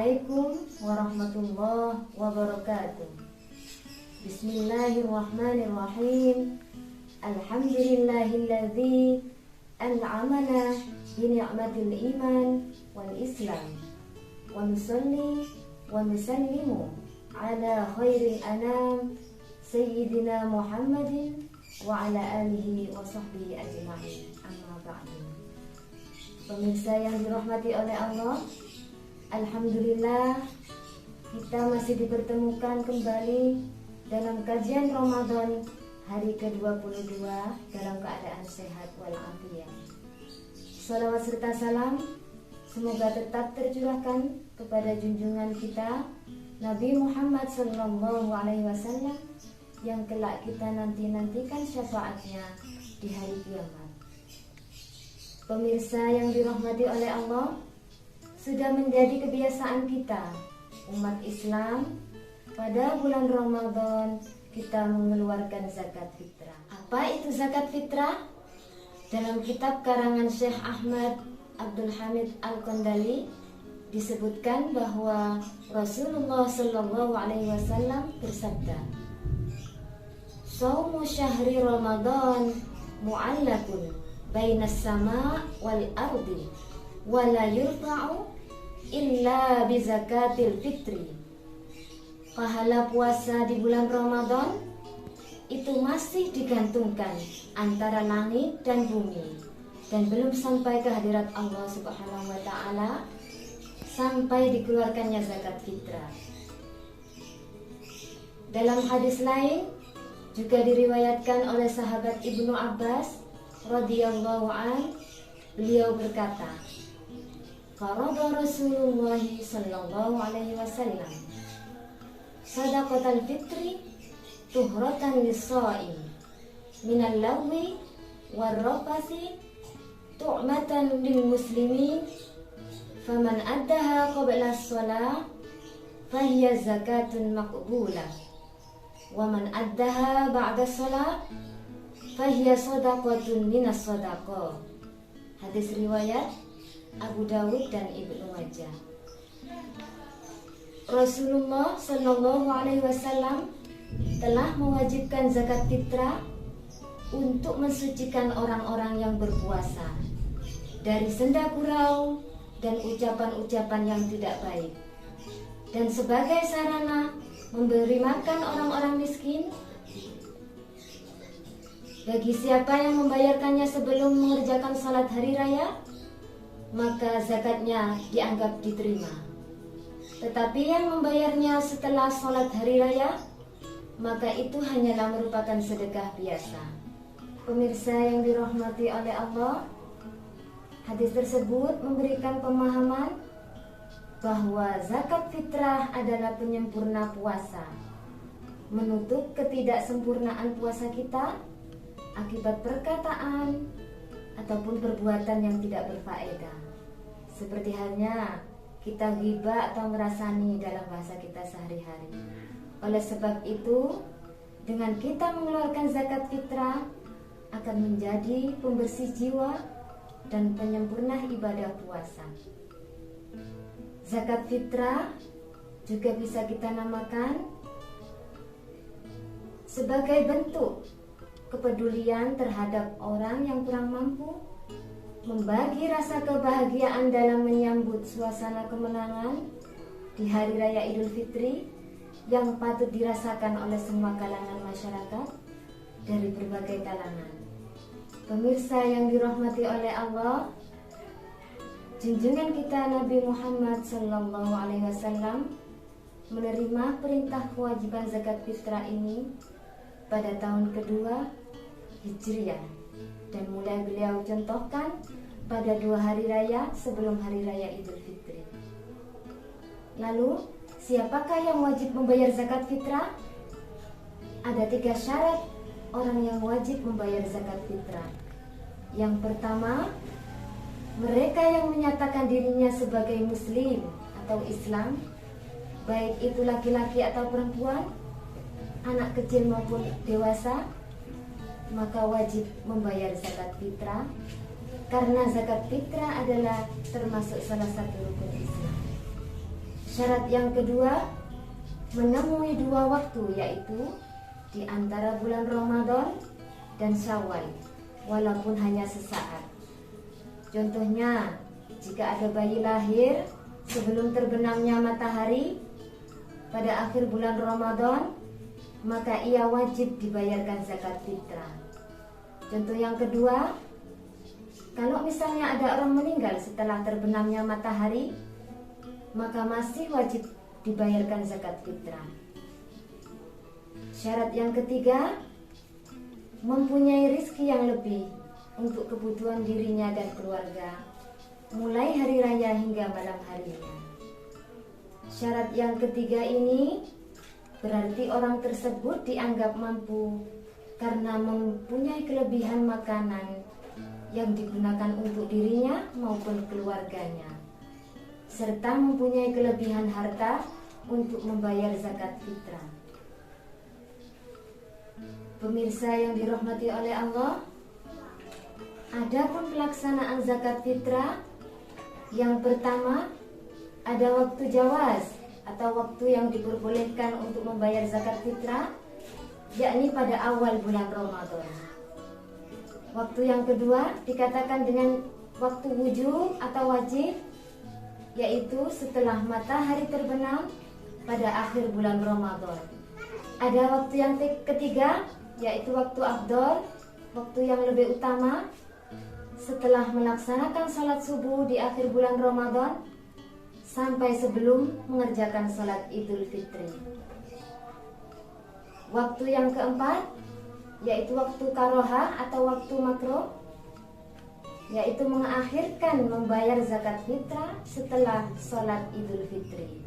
Assalamualaikum warahmatullahi wabarakatuh. Bismillahirrahmanirrahim. Alhamdulillahilladzi an'amana bi ni'matil iman wal islam. Wa nusalli wa nusallimu ala khairil anam sayyidina Muhammadin wa ala alihi wa sahbihi ajma'in. Amma ba'du. Pemirsa yang dirahmati oleh Allah, alhamdulillah kita masih dipertemukan kembali dalam kajian Ramadan hari ke-22 dalam keadaan sehat walafiat. Salawat serta salam semoga tetap tercurahkan kepada junjungan kita Nabi Muhammad SAW yang kelak kita nantikan syafaatnya di hari kiamat. Pemirsa yang dirahmati oleh Allah, sudah menjadi kebiasaan kita umat Islam pada bulan Ramadan kita mengeluarkan zakat fitrah. Apa itu zakat fitrah? Dalam kitab karangan Syekh Ahmad Abdul Hamid Al-Kandali disebutkan bahwa Rasulullah SAW bersabda, "Shaumu syahri Ramadan mu'allakun bainas sama wal ardi wa la yurfa'u illa bi zakatil fitri." Pahala puasa di bulan Ramadan itu masih digantungkan antara langit dan bumi dan belum sampai ke hadirat Allah Subhanahu wa taala sampai dikeluarkannya zakat fitrah. Dalam hadis lain juga diriwayatkan oleh sahabat Ibnu Abbas radhiyallahu an, beliau berkata, "Farada Rasulullah sallallahu alaihi wasallam sadaqatal fitri tuhratan lis-shaim minal lagwi war-rafasi tu'matan lil muslimin faman addaha qabla as-shalah fahiya zakatun maqbulah wa man addaha ba'da as-shalah fahiya shadaqatun minas shadaqah." Hadis riwayat Abu Dawud dan Ibnu Majah. Rasulullah Shallallahu Alaihi Wasallam telah mewajibkan zakat fitrah untuk mensucikan orang-orang yang berpuasa dari senda gurau dan ucapan-ucapan yang tidak baik, dan sebagai sarana memberi makan orang-orang miskin bagi siapa yang membayarkannya sebelum mengerjakan salat hari raya, maka zakatnya dianggap diterima. Tetapi yang membayarnya setelah salat hari raya, maka itu hanyalah merupakan sedekah biasa. Pemirsa yang dirahmati oleh Allah, hadis tersebut memberikan pemahaman bahwa zakat fitrah adalah penyempurna puasa, menutup ketidaksempurnaan puasa kita akibat perkataan ataupun perbuatan yang tidak berfaedah, seperti halnya kita ghibah atau merasani dalam bahasa kita sehari-hari. Oleh sebab itu, dengan kita mengeluarkan zakat fitrah akan menjadi pembersih jiwa dan penyempurna ibadah puasa. Zakat fitrah juga bisa kita namakan sebagai bentuk kepedulian terhadap orang yang kurang mampu, membagi rasa kebahagiaan dalam menyambut suasana kemenangan di Hari Raya Idul Fitri yang patut dirasakan oleh semua kalangan masyarakat dari berbagai kalangan. Pemirsa yang dirahmati oleh Allah, junjungan kita Nabi Muhammad Sallallahu Alaihi Wasallam menerima perintah kewajiban zakat fitrah ini pada tahun kedua Hijriah, dan mulai beliau contohkan pada 2 hari raya sebelum hari raya Idul Fitri. Lalu, siapakah yang wajib membayar zakat fitrah? Ada 3 syarat orang yang wajib membayar zakat fitrah. Yang pertama, mereka yang menyatakan dirinya sebagai muslim atau Islam, baik itu laki-laki atau perempuan, anak kecil maupun dewasa, maka wajib membayar zakat fitrah, karena zakat fitrah adalah termasuk salah satu rukun Islam. Syarat yang kedua, menemui 2 waktu, yaitu di antara bulan Ramadan dan Syawal, walaupun hanya sesaat. Contohnya, jika ada bayi lahir sebelum terbenamnya matahari pada akhir bulan Ramadan, maka ia wajib dibayarkan zakat fitrah. Contoh yang kedua, kalau misalnya ada orang meninggal setelah terbenamnya matahari, maka masih wajib dibayarkan zakat fitrah. Syarat yang ketiga, mempunyai rizki yang lebih untuk kebutuhan dirinya dan keluarga, mulai hari raya hingga malam harinya. Syarat yang ketiga ini berarti orang tersebut dianggap mampu karena mempunyai kelebihan makanan yang digunakan untuk dirinya maupun keluarganya, serta mempunyai kelebihan harta untuk membayar zakat fitrah. Pemirsa yang dirahmati oleh Allah, adapun pelaksanaan zakat fitrah, yang pertama ada waktu jawaz atau waktu yang diperbolehkan untuk membayar zakat fitrah, yakni pada awal bulan Ramadan. Waktu yang kedua dikatakan dengan waktu wujub atau wajib, yaitu setelah matahari terbenam pada akhir bulan Ramadan. Ada waktu yang ketiga, yaitu waktu afdol, waktu yang lebih utama, setelah melaksanakan salat subuh di akhir bulan Ramadan sampai sebelum mengerjakan salat Idul Fitri. Waktu yang keempat, yaitu waktu karohah atau waktu makruh, yaitu mengakhirkan membayar zakat fitrah setelah salat Idul Fitri.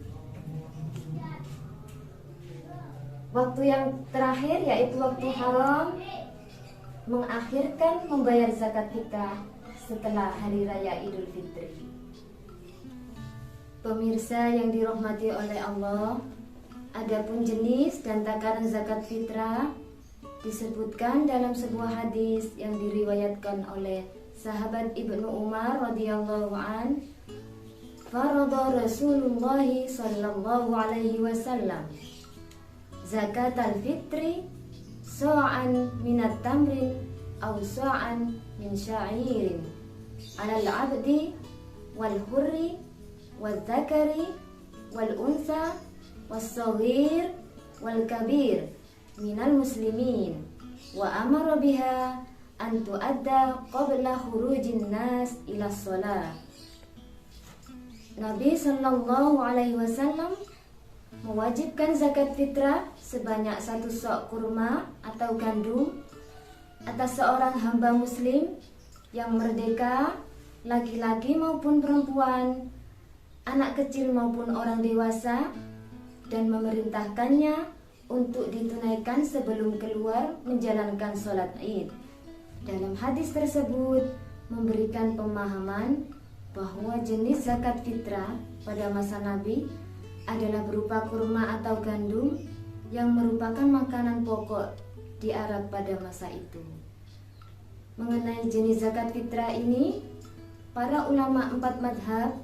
Waktu yang terakhir, yaitu waktu haram, mengakhirkan membayar zakat fitrah setelah hari raya Idul Fitri. Pemirsa yang dirahmati oleh Allah, adapun jenis dan takaran zakat fitrah disebutkan dalam sebuah hadis yang diriwayatkan oleh sahabat Ibnu Umar radhiyallahu an. Farada Rasulullah sallallahu alaihi wasallam zakat al-fitri sa'an minat tamrin aw sa'an min sya'irin ala al-abdi wal hurri wal zakari wal unsa was saghir wal kabir minal muslimin wa amara biha an tuadda qabla khurujin nas ila shalah. Nabi sallallahu alaihi wasallam mewajibkan zakat fitrah sebanyak 1 sok kurma atau gandum atas seorang hamba muslim yang merdeka, laki-laki maupun perempuan, anak kecil maupun orang dewasa, dan memerintahkannya untuk ditunaikan sebelum keluar menjalankan sholat Id. Dalam hadis tersebut memberikan pemahaman bahwa jenis zakat fitrah pada masa Nabi adalah berupa kurma atau gandum yang merupakan makanan pokok di Arab pada masa itu. Mengenai jenis zakat fitrah ini, para ulama 4 madhab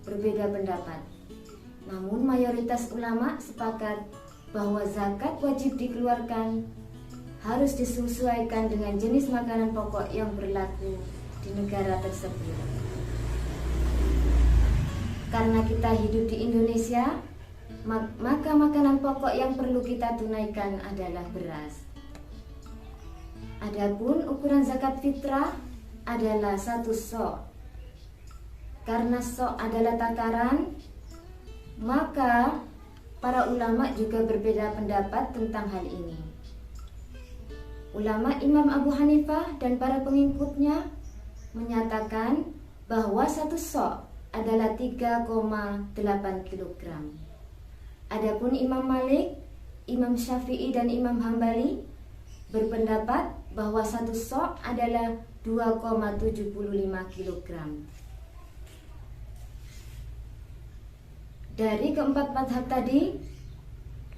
berbeda pendapat. Namun mayoritas ulama sepakat bahwa zakat wajib dikeluarkan harus disesuaikan dengan jenis makanan pokok yang berlaku di negara tersebut. Karena kita hidup di Indonesia, maka makanan pokok yang perlu kita tunaikan adalah beras. Adapun ukuran zakat fitrah adalah 1 sok. Karena sok adalah takaran, maka para ulama juga berbeda pendapat tentang hal ini. Ulama Imam Abu Hanifah dan para pengikutnya menyatakan bahwa 1 sok adalah 3,8 kg. Adapun Imam Malik, Imam Syafi'i dan Imam Hambali berpendapat bahwa 1 sok adalah 2,75 kg. Dari keempat madhab tadi,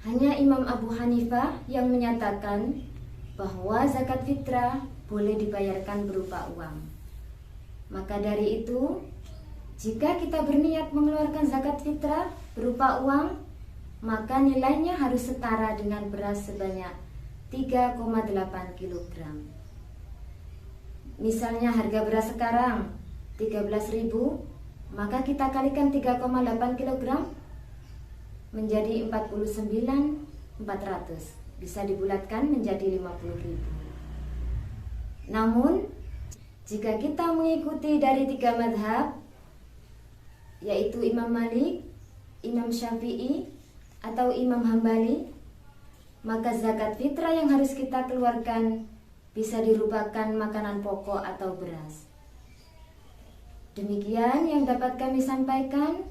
hanya Imam Abu Hanifah yang menyatakan bahwa zakat fitrah boleh dibayarkan berupa uang. Maka dari itu, Jika kita berniat mengeluarkan zakat fitrah berupa uang, maka nilainya harus setara dengan beras sebanyak 3,8 kg. Misalnya harga beras sekarang 13.000, maka kita kalikan 3,8 kg menjadi 49.400. Bisa dibulatkan menjadi 50.000. Namun, jika kita mengikuti dari 3 mazhab, yaitu Imam Malik, Imam Syafi'i, atau Imam Hambali, maka zakat fitrah yang harus kita keluarkan bisa dirupakan makanan pokok atau beras. Demikian yang dapat kami sampaikan.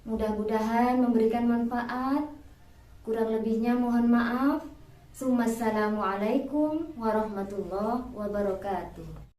Mudah-mudahan memberikan manfaat. Kurang lebihnya mohon maaf. Assalamualaikum warahmatullahi wabarakatuh.